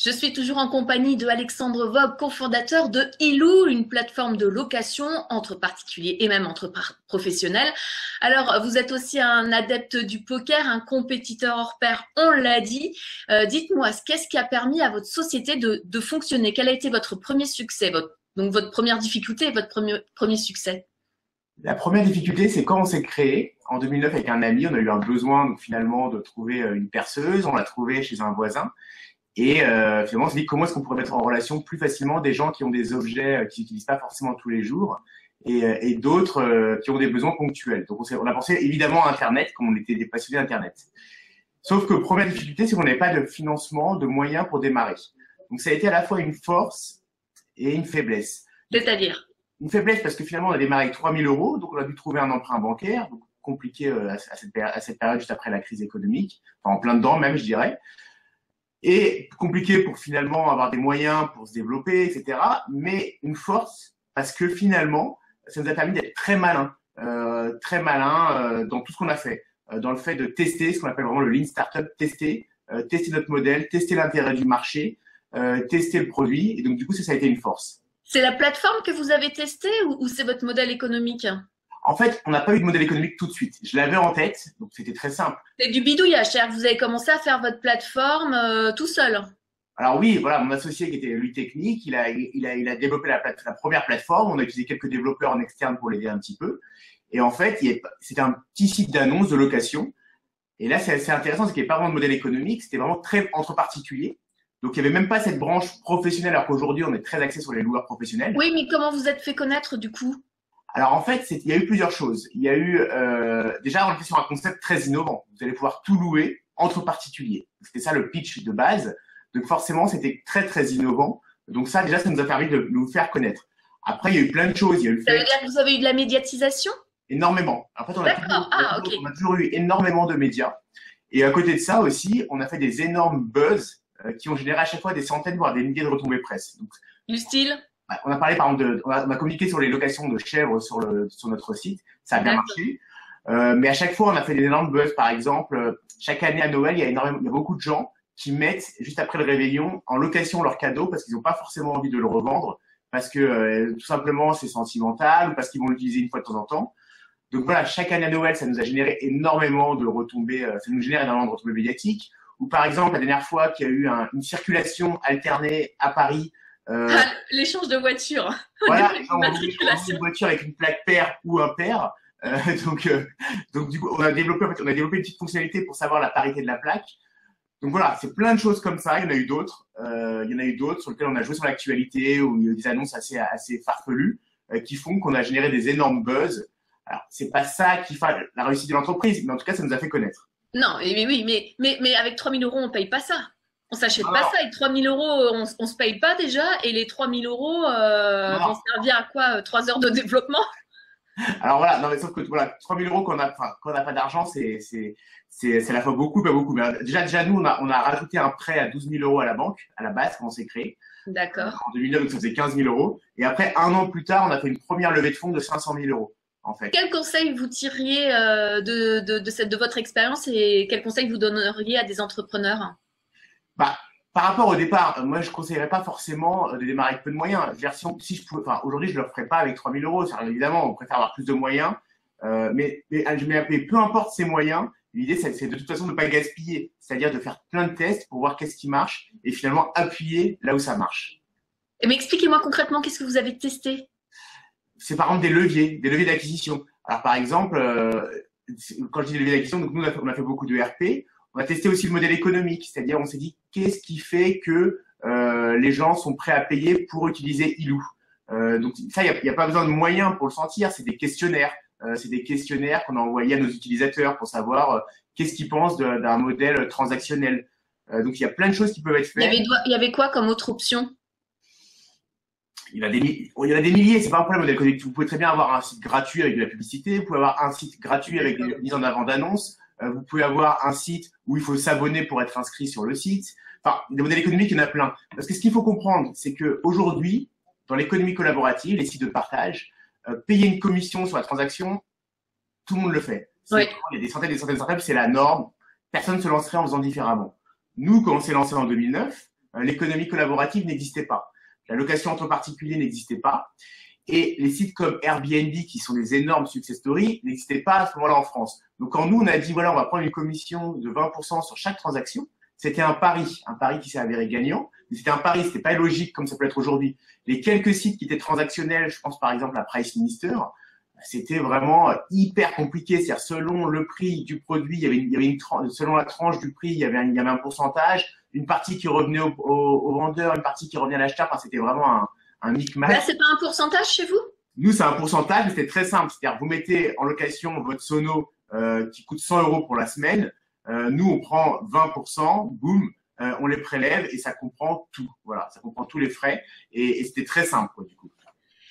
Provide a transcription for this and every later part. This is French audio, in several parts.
Je suis toujours en compagnie de Alexandre Vogue, cofondateur de Ilou, une plateforme de location entre particuliers et même entre professionnels. Alors, vous êtes aussi un adepte du poker, un compétiteur hors pair, on l'a dit. Dites-moi, qu'est-ce qui a permis à votre société de fonctionner? Quel a été votre premier succès, donc votre première difficulté et votre premier succès? La première difficulté, c'est quand on s'est créé. En 2009, avec un ami, on a eu un besoin donc, finalement de trouver une perceuse. On l'a trouvée chez un voisin. Et finalement, on s'est dit comment est-ce qu'on pourrait mettre en relation plus facilement des gens qui ont des objets qu'ils n'utilisent pas forcément tous les jours et d'autres qui ont des besoins ponctuels. Donc, on a pensé évidemment à Internet, comme on était des passionnés d'Internet. Sauf que première difficulté, c'est qu'on n'avait pas de financement, de moyens pour démarrer. Donc, ça a été à la fois une force et une faiblesse. C'est-à-dire? Une faiblesse parce que finalement, on a démarré avec 3 000 euros, donc on a dû trouver un emprunt bancaire, donc compliqué à cette période juste après la crise économique, enfin en plein dedans même, je dirais. Et compliqué pour finalement avoir des moyens pour se développer, etc. Mais une force parce que finalement, ça nous a permis d'être très malin dans tout ce qu'on a fait, dans le fait de tester ce qu'on appelle vraiment le Lean Startup, tester notre modèle, tester l'intérêt du marché, tester le produit. Et donc du coup, ça a été une force. C'est la plateforme que vous avez testée ou c'est votre modèle économique? En fait, on n'a pas eu de modèle économique tout de suite. Je l'avais en tête, donc c'était très simple. C'est du bidouillage, c'est-à-dire que vous avez commencé à faire votre plateforme tout seul. Alors oui, voilà, mon associé qui était lui technique, il a développé la première plateforme. On a utilisé quelques développeurs en externe pour l'aider un petit peu. Et en fait, c'était un petit site d'annonce de location. Et là, c'est assez intéressant, c'est qu'il n'y avait pas vraiment de modèle économique. C'était vraiment très entre particuliers. Donc, il n'y avait même pas cette branche professionnelle, alors qu'aujourd'hui, on est très axé sur les loueurs professionnels. Oui, mais comment vous êtes fait connaître du coup? Alors, en fait, il y a eu plusieurs choses. Il y a eu, déjà, on était sur un concept très innovant. Vous allez pouvoir tout louer entre particuliers. C'était ça le pitch de base. Donc, forcément, c'était très, très innovant. Donc, ça, déjà, ça nous a permis de nous faire connaître. Après, il y a eu plein de choses. Il y a eu le Ça fait veut dire que vous avez eu de la médiatisation? énormément. En fait, D'accord, ok. on a toujours eu énormément de médias. Et à côté de ça aussi, on a fait des énormes buzz qui ont généré à chaque fois des centaines, voire des milliers de retombées presse. Donc, Du style? on a parlé par exemple on a communiqué sur les locations de chèvres sur notre site, ça a bien marché. Mais à chaque fois, on a fait des énormes buzz. Par exemple, chaque année à Noël, il y a beaucoup de gens qui mettent juste après le réveillon en location leur cadeau parce qu'ils n'ont pas forcément envie de le revendre, parce que tout simplement c'est sentimental ou parce qu'ils vont l'utiliser une fois de temps en temps. Donc voilà, chaque année à Noël, ça nous a généré énormément de retombées, ça nous génère énormément de retombées médiatiques. Ou par exemple, la dernière fois qu'il y a eu une circulation alternée à Paris. L'échange de voitures. Voilà, une voiture avec une plaque paire ou impair. Donc du coup, on a développé une petite fonctionnalité pour savoir la parité de la plaque. Donc voilà, c'est plein de choses comme ça. Il y en a eu d'autres. Sur lesquelles on a joué sur l'actualité ou il y a eu des annonces assez farfelues qui font qu'on a généré des énormes buzz. Alors, c'est pas ça qui fait la réussite de l'entreprise, mais en tout cas, ça nous a fait connaître. Non, mais avec 3 000 euros, on paye pas ça. On s'achète pas ça. Avec 3 000 euros, on se paye pas déjà. Et les 3 000 euros vont servir à quoi? 3 heures de développement? Alors voilà, non mais sauf que voilà, 3 000 euros quand on n'a pas d'argent, c'est à la fois beaucoup, pas beaucoup. Mais déjà nous, on a rajouté un prêt à 12 000 euros à la banque, à la base, quand on s'est créé. D'accord. En 2009, donc ça faisait 15 000 euros. Et après, un an plus tard, on a fait une première levée de fonds de 500 000 euros. En fait. Quel conseil vous tiriez de votre expérience et quel conseil vous donneriez à des entrepreneurs? Par rapport au départ, moi, je ne conseillerais pas forcément de démarrer avec peu de moyens. Aujourd'hui, je ne le ferais pas avec 3 000 euros. Évidemment, on préfère avoir plus de moyens. Mais peu importe ces moyens, l'idée, c'est de toute façon de ne pas gaspiller. C'est-à-dire de faire plein de tests pour voir qu'est-ce qui marche et finalement appuyer là où ça marche. Mais expliquez-moi concrètement, qu'est-ce que vous avez testé? C'est par exemple des leviers d'acquisition. Alors, par exemple, quand je dis leviers d'acquisition, donc nous, on a fait beaucoup de RP. On a testé aussi le modèle économique, c'est-à-dire on s'est dit qu'est-ce qui fait que les gens sont prêts à payer pour utiliser Ilou. Donc ça, il n'y a pas besoin de moyens pour le sentir, c'est des questionnaires. C'est des questionnaires qu'on a envoyés à nos utilisateurs pour savoir qu'est-ce qu'ils pensent d'un modèle transactionnel. Donc il y a plein de choses qui peuvent être faites. Il y avait quoi comme autre option? Il y en a des milliers, c'est pas un problème modèle économique. Vous pouvez très bien avoir un site gratuit avec de la publicité, vous pouvez avoir un site gratuit avec des mises en avant d'annonces. Vous pouvez avoir un site où il faut s'abonner pour être inscrit sur le site. Enfin, des modèles économiques, il y en a plein. Parce que ce qu'il faut comprendre, c'est qu'aujourd'hui, dans l'économie collaborative, les sites de partage, payer une commission sur la transaction, tout le monde le fait. Oui. Il y a des centaines et des centaines de startups, c'est la norme. Personne ne se lancerait en faisant différemment. Nous, quand on s'est lancé en 2009, l'économie collaborative n'existait pas. La location entre particuliers n'existait pas. Et les sites comme Airbnb, qui sont des énormes success stories, n'existaient pas à ce moment-là en France. Donc, quand nous, on a dit, voilà, on va prendre une commission de 20% sur chaque transaction, c'était un pari qui s'est avéré gagnant. Mais c'était un pari, c'était pas logique comme ça peut être aujourd'hui. Les quelques sites qui étaient transactionnels, je pense par exemple à Price Minister, c'était vraiment hyper compliqué. C'est-à-dire, selon le prix du produit, il y avait selon la tranche du prix, il y avait un pourcentage, une partie qui revenait au vendeur, une partie qui revenait à l'acheteur. Enfin, c'était vraiment un micmac. Là, c'est pas un pourcentage chez vous? Nous, c'est un pourcentage, mais c'était très simple. C'est-à-dire, vous mettez en location votre sono qui coûte 100 € pour la semaine. Nous, on prend 20%, boum, on les prélève et ça comprend tout. Voilà, ça comprend tous les frais et c'était très simple, quoi, du coup.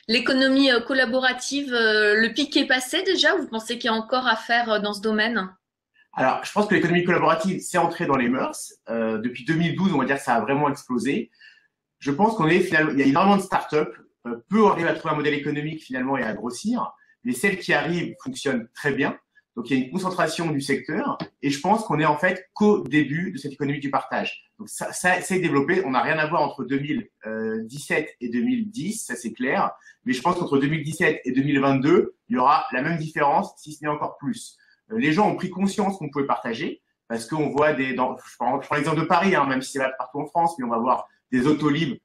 L'économie collaborative, le pic est passé déjà? Vous pensez qu'il y a encore à faire dans ce domaine? Alors, je pense que l'économie collaborative, c'est entré dans les mœurs. Depuis 2012, on va dire que ça a vraiment explosé. Je pense finalement, il y a énormément de startups. Peu arrivent à trouver un modèle économique finalement et à grossir, mais celles qui arrivent fonctionnent très bien. Donc, il y a une concentration du secteur et je pense qu'on est en fait qu'au début de cette économie du partage. Donc, ça s'est développé. On n'a rien à voir entre 2017 et 2010, ça c'est clair. Mais je pense qu'entre 2017 et 2022, il y aura la même différence, si ce n'est encore plus. Les gens ont pris conscience qu'on pouvait partager parce qu'on voit je prends l'exemple de Paris, hein, même si c'est là partout en France, mais on va voir des Autolib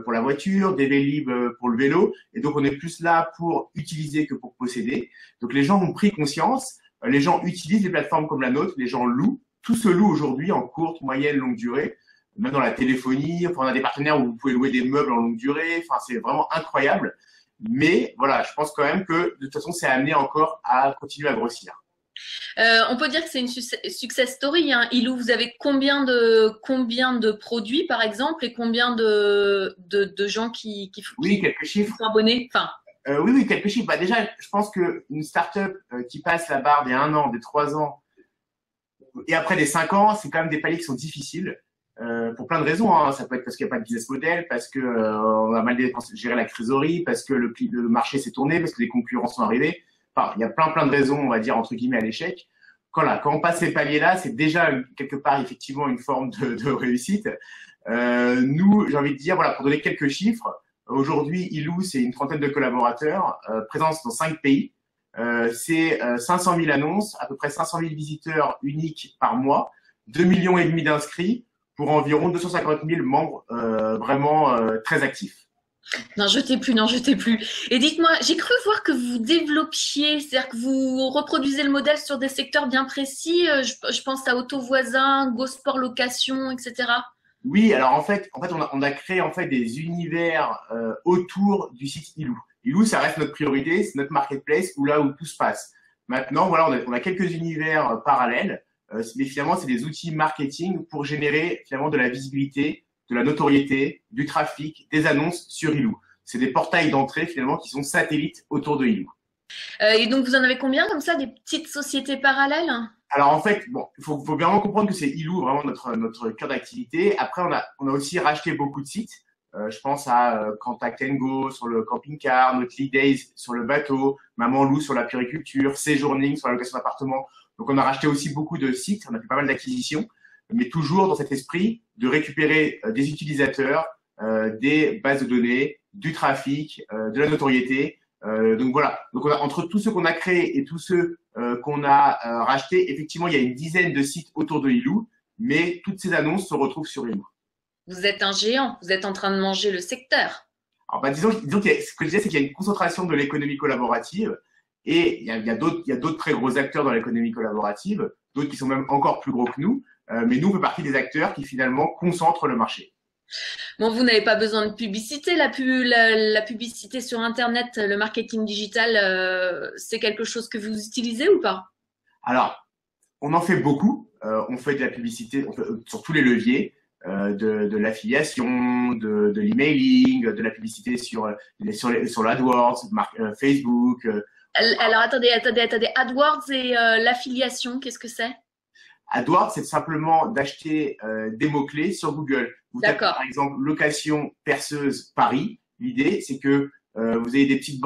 pour la voiture, des Vélib pour le vélo. Et donc, on est plus là pour utiliser que pour posséder. Donc, les gens ont pris conscience. Les gens utilisent des plateformes comme la nôtre. Les gens louent. Tout se loue aujourd'hui en courte, moyenne, longue durée. Même dans la téléphonie. Enfin, on a des partenaires où vous pouvez louer des meubles en longue durée. Enfin, c'est vraiment incroyable. Mais voilà, je pense quand même que de toute façon, c'est amené encore à continuer à grossir. On peut dire que c'est une success story, hein. Ilou, vous avez combien de produits, par exemple, et combien de gens qui quelques chiffres. Sont abonnés? Enfin, oui, quelques chiffres. Bah, déjà, je pense qu'une start-up qui passe la barre des 1 an, des 3 ans, et après des 5 ans, c'est quand même des paliers qui sont difficiles. Pour plein de raisons, hein. Ça peut être parce qu'il n'y a pas de business model, parce que on a mal géré la trésorerie, parce que le marché s'est tourné, parce que les concurrents sont arrivés. Enfin, il y a plein de raisons, on va dire, entre guillemets, à l'échec. Quand on passe ces paliers-là, c'est déjà quelque part, effectivement, une forme de réussite. Nous, j'ai envie de dire, voilà, pour donner quelques chiffres, aujourd'hui, Ilou, c'est une trentaine de collaborateurs, présence dans 5 pays. C'est 500 000 annonces, à peu près 500 000 visiteurs uniques par mois, 2,5 millions d'inscrits pour environ 250 000 membres vraiment très actifs. Non, jetez plus. Et dites-moi, j'ai cru voir que vous développiez, c'est-à-dire que vous reproduisez le modèle sur des secteurs bien précis. Je pense à Auto Voisin, Go Sport Location, etc. Oui, alors en fait, on a créé en fait des univers autour du site Ilou. Ilou, ça reste notre priorité, c'est notre marketplace où tout se passe. Maintenant, voilà, on a quelques univers parallèles, mais finalement, c'est des outils marketing pour générer finalement de la visibilité, de la notoriété, du trafic, des annonces sur Ilou. C'est des portails d'entrée finalement qui sont satellites autour de Ilou. Et donc, vous en avez combien comme ça, des petites sociétés parallèles? Alors en fait, bon, il faut vraiment comprendre que c'est Ilou vraiment notre cœur d'activité. Après, on a aussi racheté beaucoup de sites. Je pense à Contact & Go sur le camping-car, Notely Days sur le bateau, Maman Lou sur la puriculture, Séjourning sur la location d'appartement. Donc on a racheté aussi beaucoup de sites, on a fait pas mal d'acquisitions, mais toujours dans cet esprit de récupérer des utilisateurs, des bases de données, du trafic, de la notoriété. Donc voilà. Donc entre tous ceux qu'on a créés et tous ceux qu'on a rachetés, effectivement, il y a une dizaine de sites autour de Ilou, mais toutes ces annonces se retrouvent sur Ilou. Vous êtes un géant, vous êtes en train de manger le secteur. Alors, disons ce que je disais, c'est qu'il y a une concentration de l'économie collaborative et il y a d'autres très gros acteurs dans l'économie collaborative, d'autres qui sont même encore plus gros que nous, mais nous, on fait partie des acteurs qui finalement concentrent le marché. Bon, vous n'avez pas besoin de publicité. La publicité sur Internet, le marketing digital, c'est quelque chose que vous utilisez ou pas? Alors, on en fait beaucoup. On fait de la publicité sur tous les leviers. De l'affiliation, de l'emailing, de la publicité sur l'AdWords, Facebook. Alors attendez. AdWords et l'affiliation, qu'est-ce que c'est? AdWords, c'est simplement d'acheter des mots-clés sur Google. Vous tapez par exemple location perceuse Paris. L'idée, c'est que vous ayez des petites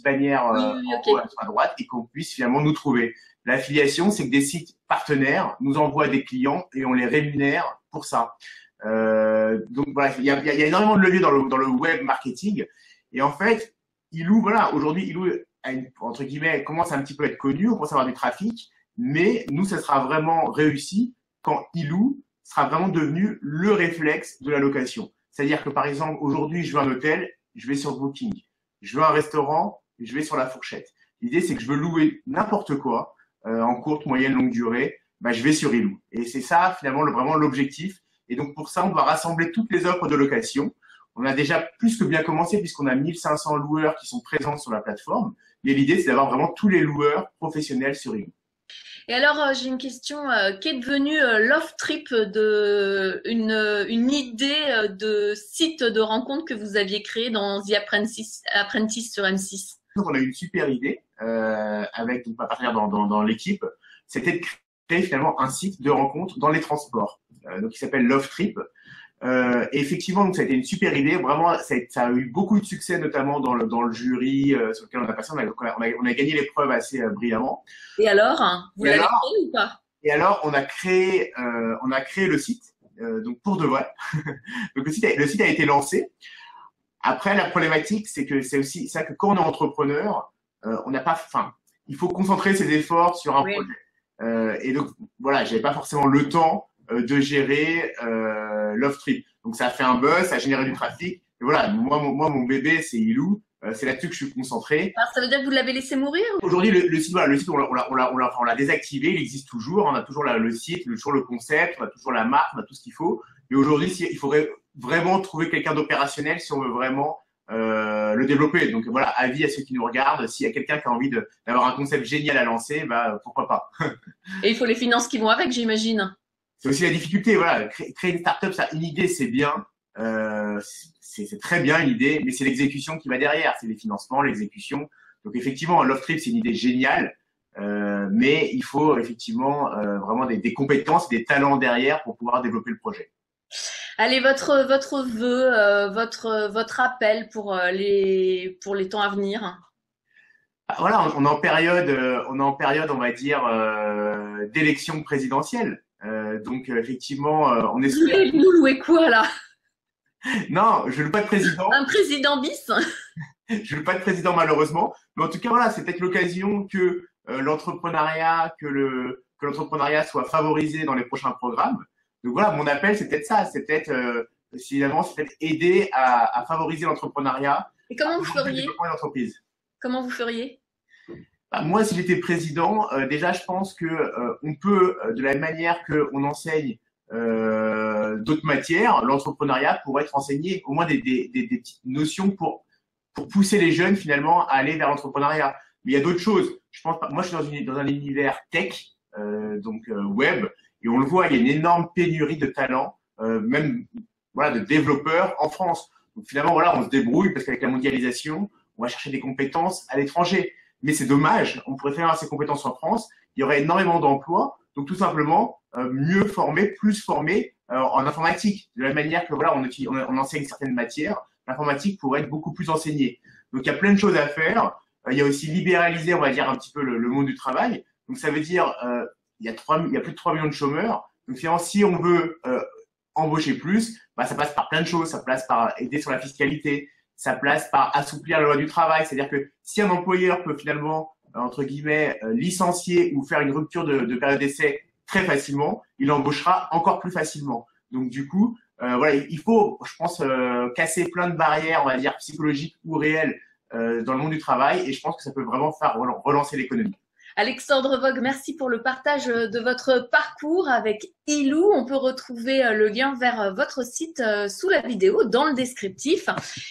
bannières en haut à droite et qu'on puisse finalement nous trouver. L'affiliation, c'est que des sites partenaires nous envoient des clients et on les rémunère pour ça. Donc voilà, il y a énormément de leviers dans le web marketing. Et en fait, Ilou, voilà, aujourd'hui, Ilou, entre guillemets, commence un petit peu à être connu, on commence à avoir du trafic, mais nous, ça sera vraiment réussi quand Ilou sera vraiment devenu le réflexe de la location. C'est-à-dire que, par exemple, aujourd'hui, je veux un hôtel, je vais sur Booking. Je veux un restaurant, je vais sur La Fourchette. L'idée, c'est que je veux louer n'importe quoi, en courte, moyenne, longue durée, bah, je vais sur Ilou. Et c'est ça, finalement, vraiment l'objectif. Et donc, pour ça, on va rassembler toutes les offres de location. On a déjà plus que bien commencé puisqu'on a 1500 loueurs qui sont présents sur la plateforme. Mais l'idée, c'est d'avoir vraiment tous les loueurs professionnels sur Ilou. Et alors, j'ai une question. Qu'est devenu Lovetrip une idée de site de rencontre que vous aviez créé dans The Apprentice sur M6? Donc, on a eu une super idée avec un partenaire dans l'équipe. C'était de créer finalement un site de rencontre dans les transports. Donc, qui s'appelle Lovetrip. Et effectivement, donc ça a été une super idée. Vraiment, ça a eu beaucoup de succès, notamment dans le jury sur lequel on a passé. On a gagné l'épreuve assez brillamment. Et alors, vous l'avez créé ou pas? Et alors, on a créé le site, donc pour de vrai. Donc le site a été lancé. Après, la problématique, c'est aussi ça que quand on est entrepreneur, on n'a pas, enfin, il faut concentrer ses efforts sur un projet. Et donc voilà, j'avais pas forcément le temps de gérer Lovetrip. Donc ça a fait un buzz, ça a généré du trafic. Et voilà, moi mon bébé c'est Ilou, c'est là-dessus que je suis concentré. Alors ça veut dire que vous l'avez laissé mourir? Aujourd'hui le site on l'a désactivé, il existe toujours, on a toujours le site, toujours le concept, on a toujours la marque, on a tout ce qu'il faut. Mais aujourd'hui il faudrait vraiment trouver quelqu'un d'opérationnel si on veut vraiment le développer. Donc voilà, avis à ceux qui nous regardent, s'il y a quelqu'un qui a envie d'avoir un concept génial à lancer, bah pourquoi pas. Et il faut les finances qui vont avec, j'imagine. C'est aussi la difficulté, voilà. Créer une startup, ça, une idée, c'est bien, c'est très bien une idée, mais c'est l'exécution qui va derrière, c'est les financements, l'exécution. Donc effectivement, Lovetrip, c'est une idée géniale, mais il faut effectivement vraiment des compétences, des talents derrière pour pouvoir développer le projet. Allez, votre vœu, votre appel pour les temps à venir. Voilà, on est en période, on va dire, d'élection présidentielle. Donc effectivement, on est. Vous voulez nous louer quoi là? Non, je ne veux pas de président. Un président bis? Je ne veux pas de président malheureusement. Mais en tout cas, voilà, c'est peut-être l'occasion que l'entrepreneuriat, que l'entrepreneuriat soit favorisé dans les prochains programmes. Donc voilà, mon appel, c'est peut-être ça, c'est peut-être aider à favoriser l'entrepreneuriat. Et comment vous feriez? Comment vous feriez? Moi, si j'étais président, déjà, je pense que on peut, de la même manière qu'on enseigne d'autres matières, l'entrepreneuriat pourrait être enseigné, au moins des petites notions pour pousser les jeunes finalement à aller vers l'entrepreneuriat. Mais il y a d'autres choses. Je pense pas. Moi, je suis dans un univers tech, donc web, et on le voit, il y a une énorme pénurie de talents, même voilà, de développeurs en France. Donc finalement, voilà, on se débrouille parce qu'avec la mondialisation, on va chercher des compétences à l'étranger. Mais c'est dommage, on pourrait faire ces compétences en France, il y aurait énormément d'emplois, donc tout simplement mieux formés, plus formés en informatique. De la même manière que voilà, on enseigne certaines matières, l'informatique pourrait être beaucoup plus enseignée. Donc il y a plein de choses à faire. Il y a aussi libéraliser, on va dire, un petit peu le monde du travail. Donc ça veut dire il y a plus de 3 millions de chômeurs. Donc finalement, si on veut embaucher plus, bah, ça passe par plein de choses. Ça passe par aider sur la fiscalité. Ça passe par assouplir la loi du travail. C'est-à-dire que si un employeur peut finalement, entre guillemets, licencier ou faire une rupture de période d'essai très facilement, il embauchera encore plus facilement. Donc du coup, voilà, il faut, je pense, casser plein de barrières, on va dire, psychologiques ou réelles dans le monde du travail. Et je pense que ça peut vraiment faire relancer l'économie. Alexandre Vogue, merci pour le partage de votre parcours avec Ilou. On peut retrouver le lien vers votre site sous la vidéo, dans le descriptif.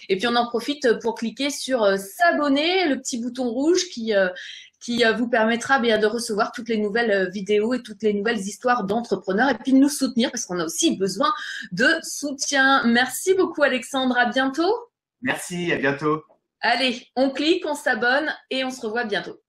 Et puis, on en profite pour cliquer sur s'abonner, le petit bouton rouge qui vous permettra bien de recevoir toutes les nouvelles vidéos et toutes les nouvelles histoires d'entrepreneurs et puis de nous soutenir parce qu'on a aussi besoin de soutien. Merci beaucoup, Alexandre. À bientôt. Merci, à bientôt. Allez, on clique, on s'abonne et on se revoit bientôt.